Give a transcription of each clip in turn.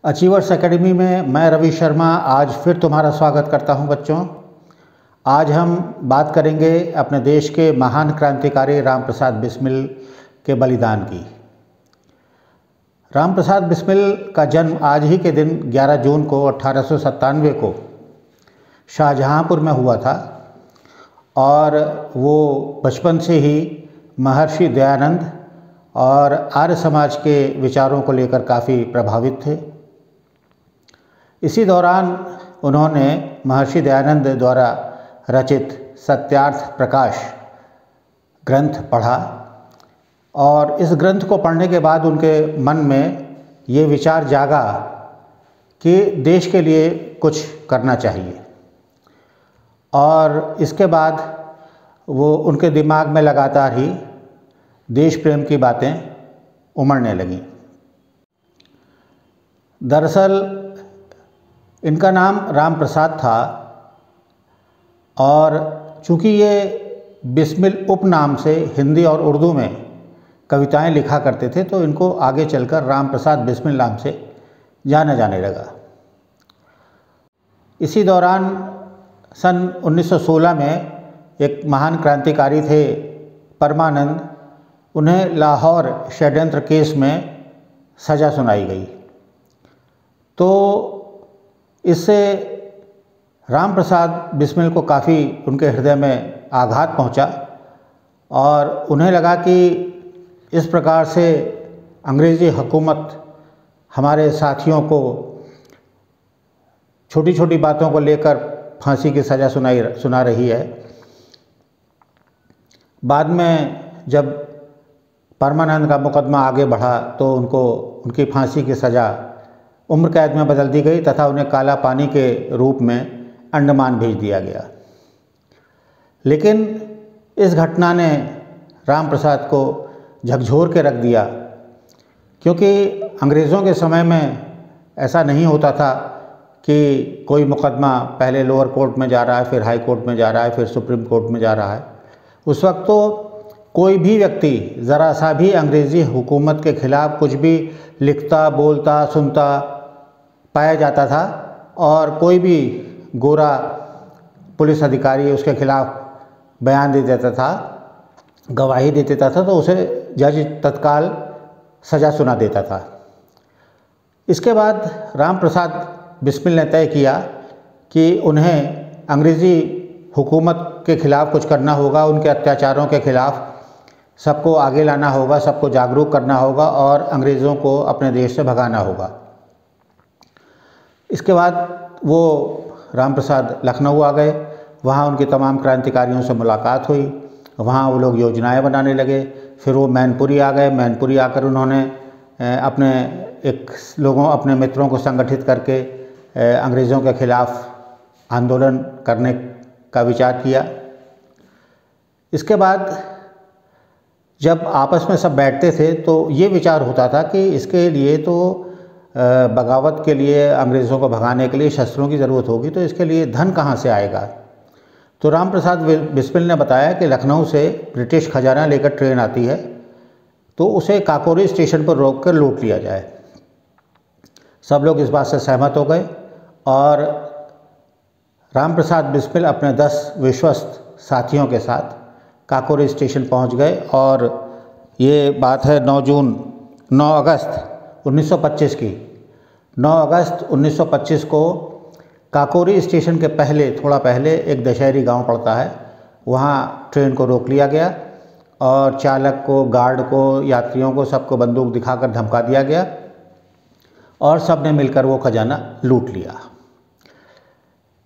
Achievers academy में मैं रवि शर्मा आज फिर तुम्हारा स्वागत करता हूं बच्चों। आज हम बात करेंगे अपने देश के महान क्रांतिकारी रामप्रसाद बिस्मिल के बलिदान की। रामप्रसाद बिस्मिल का जन्म आज ही के दिन 11 जून को 1897 को शाहजहांपुर में हुआ था और वो बचपन से ही महर्षि दयानंद और आर्य समाज के विचारों को लेकर काफ़ी प्रभावित थे। इसी दौरान उन्होंने महर्षि दयानंद द्वारा रचित सत्यार्थ प्रकाश ग्रंथ पढ़ा और इस ग्रंथ को पढ़ने के बाद उनके मन में ये विचार जागा कि देश के लिए कुछ करना चाहिए और इसके बाद वो उनके दिमाग में लगातार ही देश प्रेम की बातें उमड़ने लगीं। दरअसल इनका नाम रामप्रसाद था और चूँकि ये बिस्मिल उपनाम से हिंदी और उर्दू में कविताएं लिखा करते थे तो इनको आगे चलकर रामप्रसाद बिस्मिल नाम से जाना जाने लगा। इसी दौरान सन 1916 में एक महान क्रांतिकारी थे परमानंद, उन्हें लाहौर षड्यंत्र केस में सज़ा सुनाई गई। तो इससे रामप्रसाद बिस्मिल को काफ़ी उनके हृदय में आघात पहुंचा और उन्हें लगा कि इस प्रकार से अंग्रेज़ी हुकूमत हमारे साथियों को छोटी छोटी बातों को लेकर फांसी की सज़ा सुना रही है। बाद में जब परमानंद का मुकदमा आगे बढ़ा तो उनकी फांसी की सज़ा उम्र कैद में बदल दी गई तथा उन्हें काला पानी के रूप में अंडमान भेज दिया गया। लेकिन इस घटना ने रामप्रसाद को झकझोर के रख दिया, क्योंकि अंग्रेज़ों के समय में ऐसा नहीं होता था कि कोई मुकदमा पहले लोअर कोर्ट में जा रहा है, फिर हाई कोर्ट में जा रहा है, फिर सुप्रीम कोर्ट में जा रहा है। उस वक्त तो कोई भी व्यक्ति ज़रा सा भी अंग्रेज़ी हुकूमत के ख़िलाफ़ कुछ भी लिखता, बोलता, सुनता पाया जाता था और कोई भी गोरा पुलिस अधिकारी उसके खिलाफ़ बयान दे देता था, गवाही दे देता था, तो उसे जज तत्काल सज़ा सुना देता था। इसके बाद रामप्रसाद बिस्मिल ने तय किया कि उन्हें अंग्रेज़ी हुकूमत के ख़िलाफ़ कुछ करना होगा, उनके अत्याचारों के ख़िलाफ़ सबको आगे लाना होगा, सबको जागरूक करना होगा और अंग्रेज़ों को अपने देश से भगाना होगा। इसके बाद वो रामप्रसाद लखनऊ आ गए। वहाँ उनकी तमाम क्रांतिकारियों से मुलाकात हुई, वहाँ वो लोग योजनाएं बनाने लगे। फिर वो मैनपुरी आ गए। मैनपुरी आकर उन्होंने अपने मित्रों को संगठित करके अंग्रेज़ों के ख़िलाफ़ आंदोलन करने का विचार किया। इसके बाद जब आपस में सब बैठते थे तो ये विचार होता था कि इसके लिए तो बगावत के लिए, अंग्रेज़ों को भगाने के लिए शस्त्रों की ज़रूरत होगी, तो इसके लिए धन कहाँ से आएगा। तो रामप्रसाद बिस्मिल ने बताया कि लखनऊ से ब्रिटिश खजाना लेकर ट्रेन आती है, तो उसे काकोरी स्टेशन पर रोक कर लूट लिया जाए। सब लोग इस बात से सहमत हो गए और रामप्रसाद बिस्मिल अपने 10 विश्वस्त साथियों के साथ काकोरी स्टेशन पहुंच गए और ये बात है 9 अगस्त 1925 की। 9 अगस्त 1925 को काकोरी स्टेशन के थोड़ा पहले एक दशहरी गांव पड़ता है, वहाँ ट्रेन को रोक लिया गया और चालक को, गार्ड को, यात्रियों को, सबको बंदूक दिखाकर धमका दिया गया और सब ने मिलकर वो खजाना लूट लिया।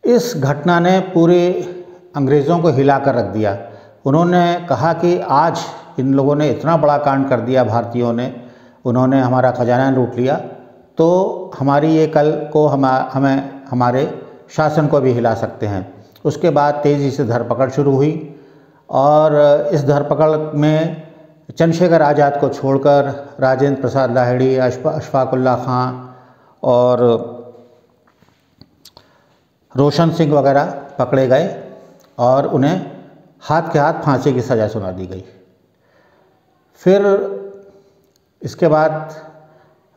इस घटना ने पूरे अंग्रेज़ों को हिला कर रख दिया। उन्होंने कहा कि आज इन लोगों ने इतना बड़ा कांड कर दिया, भारतीयों ने, उन्होंने हमारा खजाना लूट लिया, तो हमारी ये कल को हमें हमारे शासन को भी हिला सकते हैं। उसके बाद तेज़ी से धरपकड़ शुरू हुई और इस धरपकड़ में चंद्रशेखर आज़ाद को छोड़कर राजेंद्र प्रसाद लाहिड़ी, अशफाक उल्लाह खां और रोशन सिंह वगैरह पकड़े गए और उन्हें हाथ के हाथ फांसी की सज़ा सुना दी गई। फिर इसके बाद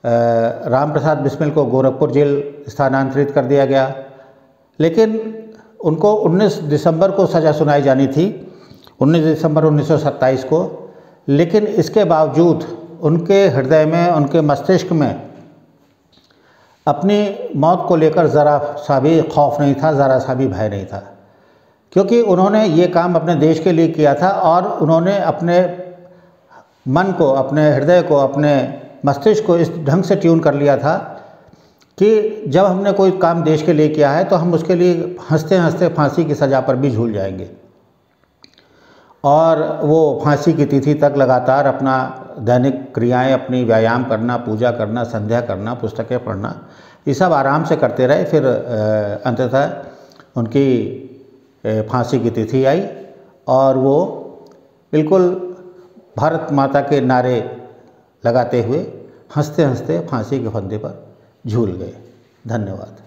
राम प्रसाद बिस्मिल को गोरखपुर जेल स्थानांतरित कर दिया गया, लेकिन उनको 19 दिसंबर को सज़ा सुनाई जानी थी, 19 दिसंबर 1927 को। लेकिन इसके बावजूद उनके हृदय में, उनके मस्तिष्क में अपनी मौत को लेकर ज़रा सा भी खौफ नहीं था, ज़रा सा भी भय नहीं था, क्योंकि उन्होंने ये काम अपने देश के लिए किया था और उन्होंने अपने मन को, अपने हृदय को, अपने मस्तिष्क को इस ढंग से ट्यून कर लिया था कि जब हमने कोई काम देश के लिए किया है तो हम उसके लिए हंसते हंसते फांसी की सज़ा पर भी झूल जाएंगे। और वो फांसी की तिथि तक लगातार अपना दैनिक क्रियाएं, अपनी व्यायाम करना, पूजा करना, संध्या करना, पुस्तकें पढ़ना, ये सब आराम से करते रहे। फिर अंततः उनकी फांसी की तिथि आई और वो बिल्कुल भारत माता के नारे लगाते हुए हंसते हंसते फांसी के फंदे पर झूल गए। धन्यवाद।